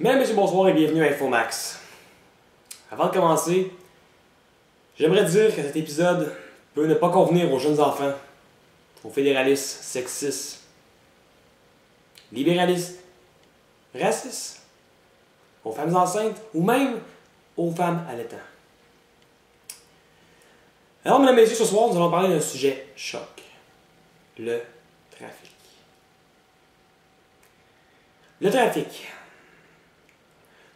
Mesdames, Messieurs, bonsoir et bienvenue à Infomax. Avant de commencer, j'aimerais dire que cet épisode peut ne pas convenir aux jeunes enfants, aux fédéralistes, sexistes, libéralistes, racistes, aux femmes enceintes ou même aux femmes allaitantes. Alors, mesdames et messieurs, ce soir, nous allons parler d'un sujet choc. Le trafic. Le trafic.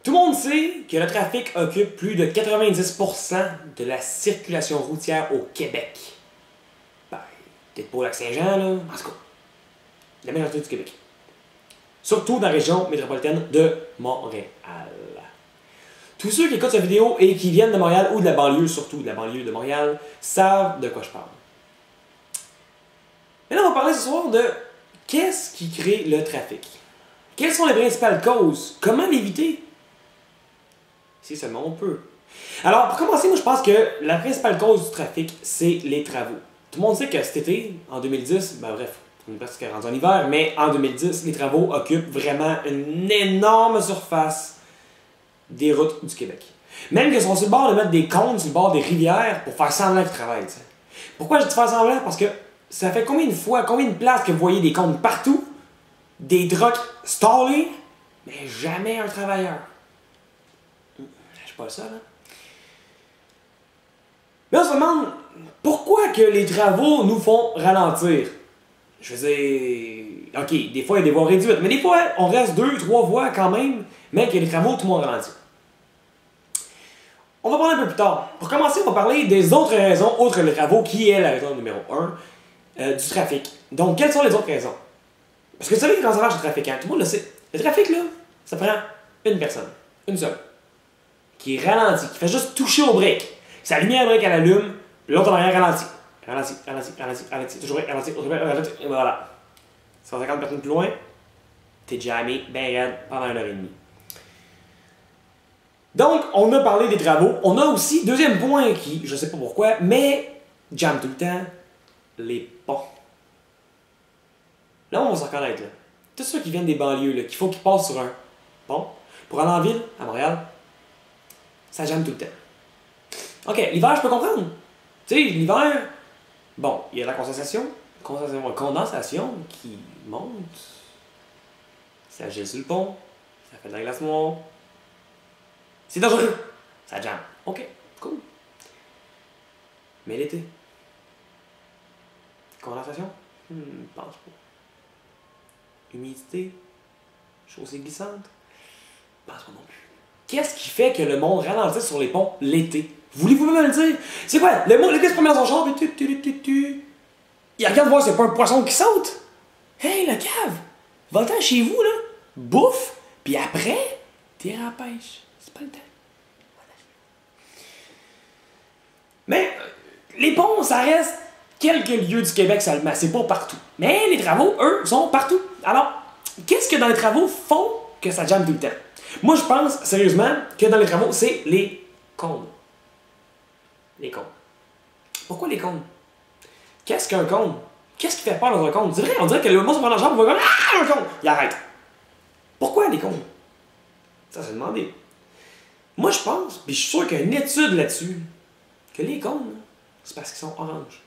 Tout le monde sait que le trafic occupe plus de 90% de la circulation routière au Québec. Ben, peut-être pas au Lac-Saint-Jean, là. En tout cas, la majorité du Québec. Surtout dans la région métropolitaine de Montréal. Tous ceux qui écoutent cette vidéo et qui viennent de Montréal ou de la banlieue, surtout de la banlieue de Montréal, savent de quoi je parle. Et là, on va parler ce soir de qu'est-ce qui crée le trafic. Quelles sont les principales causes? Comment l'éviter? Si seulement on peut. Alors, pour commencer, moi je pense que la principale cause du trafic, c'est les travaux. Tout le monde sait que cet été, en 2010, ben bref, on est presque rendu en hiver, mais en 2010, les travaux occupent vraiment une énorme surface des routes du Québec. Même qu'ils sont sur le bord de mettre des cônes sur le bord des rivières pour faire semblant qu'ils travaillent. T'sais. Pourquoi je dis faire semblant? Parce que ça fait combien de places que vous voyez des cônes partout, des trucks stallés, mais jamais un travailleur. Je suis pas le seul, hein? Mais on se demande pourquoi que les travaux nous font ralentir. Je veux dire, ok, des fois il y a des voies réduites, mais des fois on reste 2-3 voies quand même, mais qu'il y a des travaux, tout le monde ralentit. On va parler un peu plus tard. Pour commencer, on va parler des autres raisons, autres que les travaux, qui est la raison numéro 1 du trafic. Donc, quelles sont les autres raisons? Parce que vous savez, quand ça marche le trafic, hein, tout le monde le sait. Le trafic, là, ça prend une personne, une seule, qui ralentit, qui fait juste toucher au break. Sa lumière break, elle allume, l'autre en arrière ralentit. Ralentit, toujours ralentit, et voilà. 150 personnes plus loin, t'es jammé, ben raide, pendant 1h30. Donc, on a parlé des travaux. On a aussi, deuxième point qui, je sais pas pourquoi, mais jamme tout le temps, les ponts. Là, on va s'en reconnaître, là. Tous ceux qui viennent des banlieues, là, qu'il faut qu'ils passent sur un pont pour aller en ville, à Montréal, ça jamme tout le temps. Ok, l'hiver, je peux comprendre. Tu sais, l'hiver, bon, il y a la condensation qui monte. Ça gèle sur le pont, ça fait de la glace noire. C'est dangereux. Ça jamme. Ok, cool. Mais l'été? Condensation? Pense pas. Humidité? Chaussée glissante? Pense pas non plus. Qu'est-ce qui fait que le monde ralentit sur les ponts l'été? Voulez-vous me le dire? C'est quoi? Le gars se promène dans son char, puis il regarde voir c'est pas un poisson qui saute. Hey, le cave! Va-t'en chez vous, là. Bouffe, puis après, t'es à la pêche. C'est pas le temps. Mais les ponts, ça reste quelques lieux du Québec seulement. C'est pas partout. Mais les travaux, eux, sont partout. Alors, qu'est-ce que dans les travaux font que ça jamme tout le temps? Moi, je pense, sérieusement, que dans les travaux, c'est les cônes. Les cônes. Pourquoi les cônes? Qu'est-ce qu'un cône? Qu'est-ce qui fait peur dans un cône? C'est vrai, on dirait que le monde se prend dans la jambe, on va dire « Ah, un cône! » Il arrête. Pourquoi les cônes? Ça, c'est demandé. Moi, je pense, puis je suis sûr qu'il y a une étude là-dessus, que les cônes, c'est parce qu'ils sont oranges.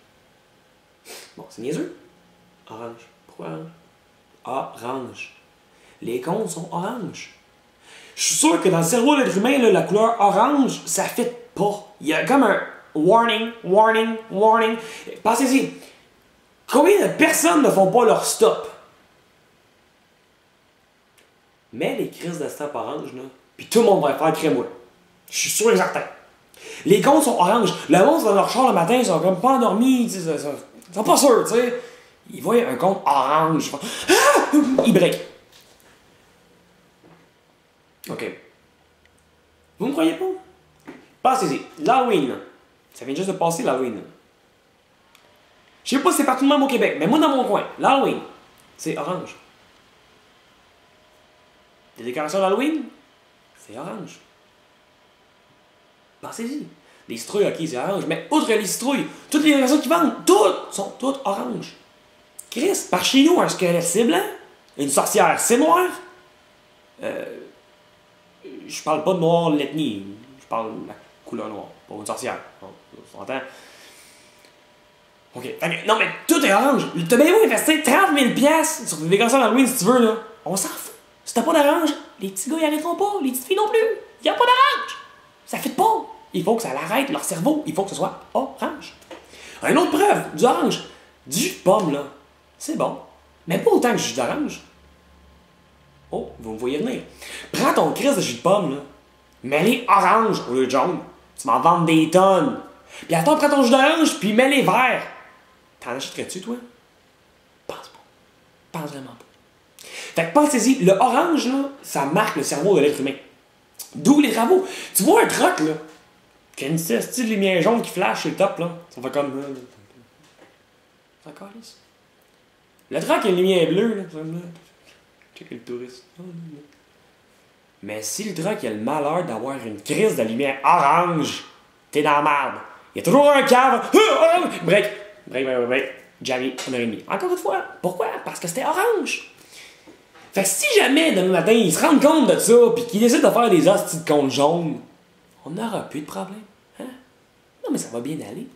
Bon, c'est niaiseux. Orange. Pourquoi orange? Orange. Les cônes sont oranges. Je suis sûr que dans le cerveau de l'être humain, là, la couleur orange, ça ne fit pas. Il y a comme un warning, warning, warning. Pensez-y. Combien de personnes ne font pas leur stop? Mais les crises de stop orange, là, puis tout le monde va faire crémeux. Je suis sûr et certain. Les cônes sont oranges. Le monde dans leur char le matin, ils sont comme pas endormis. Ils sont pas sûrs, tu sais. Ils voient un cône orange. Ils break. OK. Vous me croyez pas? Pensez-y. L'Halloween, ça vient juste de passer l'Halloween. Je sais pas si c'est partout de même au Québec, mais moi dans mon coin, l'Halloween, c'est orange. Les décorations d'Halloween, c'est orange. Pensez-y. Les citrouilles, ok, c'est orange, mais outre les citrouilles, toutes les décorations qui vendent, toutes sont toutes oranges. Chris, par chez nous, un squelette c'est blanc, une sorcière c'est noir, je parle pas de noir de l'ethnie. Je parle de la couleur noire, pas une sorcière. On s'entend? Ok. Non, mais tout est orange. T'as bien beau investir 30 000 $ sur des décorations d'Halloween si tu veux, là. On s'en fout. Si t'as pas d'orange, les petits gars y arrêteront pas. Les petites filles non plus. Y a pas d'orange. Ça fit pas. Il faut que ça l'arrête, leur cerveau. Il faut que ce soit orange. Une autre preuve, du orange. Du jus de pomme, là. C'est bon. Mais pas autant que du jus d'orange. Oh, vous me voyez venir. Prends ton crise de jus de pomme, là. Mets-les orange au lieu de jaune. Tu m'en vends des tonnes. Puis attends, prends ton jus d'orange, puis mets-les verts. T'en achèterais-tu, toi? Pense pas. Pense vraiment pas. Fait que pensez-y, le orange, là, ça marque le cerveau de l'être humain. D'où les travaux. Tu vois un truck, là, qui a une style de lumière jaune qui flash sur le top, là. Ça fait comme... Ça calisse. Le truck a une lumière bleue, là. Check le touriste. Mais si le truck a le malheur d'avoir une crise de lumière orange, t'es dans la merde. Il y a toujours un cave. Break. Jamie, 1h30. Encore une fois. Pourquoi? Parce que c'était orange. Fait que si jamais, demain matin, ils se rendent compte de ça, pis qu'ils décident de faire des hosties de compte jaunes, on n'aura plus de problème. Hein? Non, mais ça va bien aller.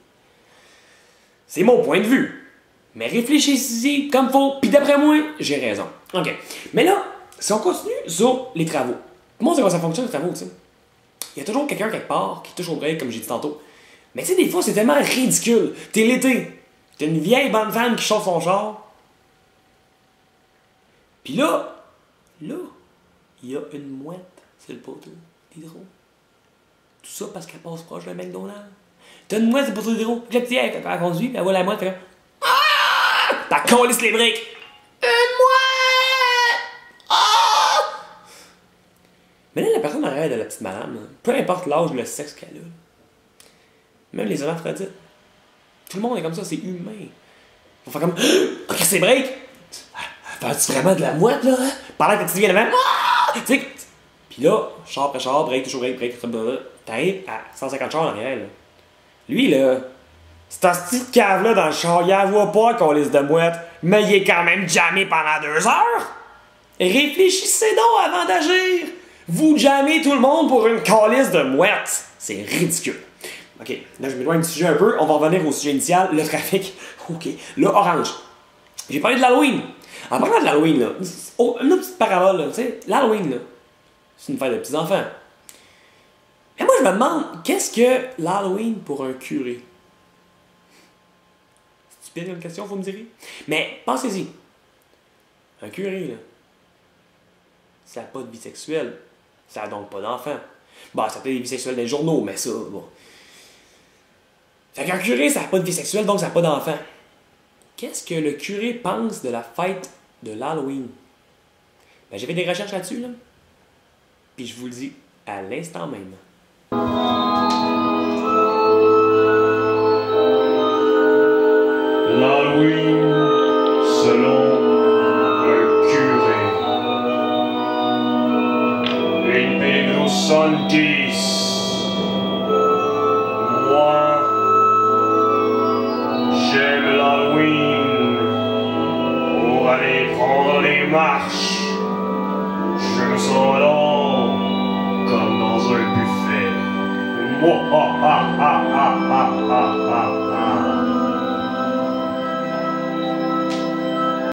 C'est mon point de vue. Mais réfléchissez comme faut, pis d'après moi, j'ai raison. OK. Mais là, si on continue sur les travaux. Comment ça fonctionne, les travaux, tu sais? Il y a toujours quelqu'un quelque part qui touche au break, comme j'ai dit tantôt. Mais tu sais, des fois, c'est tellement ridicule. T'es l'été. T'as une vieille bonne femme qui chauffe son char. Pis là, il y a une mouette sur le poteau d'hydro. Tout ça parce qu'elle passe proche d'un McDonald's. T'as une mouette sur le poteau d'hydro. Puis la petite, quand elle conduit, puis elle voit la mouette, elle fait comme... Ah! T'as collé les briques. Une mouette! Ah! Mais là, la personne en rêve de la petite madame, là, peu importe l'âge ou le sexe qu'elle a, même les hermaphrodites, tout le monde est comme ça, c'est humain. Faut faire comme... Regarde ses breaks! Fais-tu vraiment de la mouette, là? Pendant que tu viens devant... Ah! Tu sais... Pis là, char après char, break, toujours break, t'arrives à 150 chars en arrière, là. Lui, là... C'est un petit cave-là dans le char, il la voit pas qu'on laisse de mouette, mais il est quand même jammé pendant 2 heures! Réfléchissez donc avant d'agir! Vous jammez tout le monde pour une calice de mouette! C'est ridicule. OK, là je m'éloigne du sujet un peu, on va revenir au sujet initial, le trafic. OK, le orange. J'ai parlé de l'Halloween. En parlant de l'Halloween, là, une autre petite parabole, là, tu sais, l'Halloween, là, c'est une fête de petits-enfants. Mais moi je me demande, qu'est-ce que l'Halloween pour un curé? C'est stupide comme question, vous me direz. Mais pensez-y. Un curé, là, ça n'a pas de vie sexuelle, ça n'a donc pas d'enfant. Bon, ça peut être des vies sexuelles des journaux, mais ça, bon. Fait qu'un curé, ça n'a pas de vie sexuelle, donc ça n'a pas d'enfant. Qu'est-ce que le curé pense de la fête de l'Halloween? Ben, j'ai fait des recherches là-dessus, là. Puis je vous le dis à l'instant même. L'Halloween selon un curé. Il Pedro Santis. Moi, j'aime l'Halloween pour aller prendre les marches. Je me sens alors comme dans un buffet. Mouah, ah, ah, ah.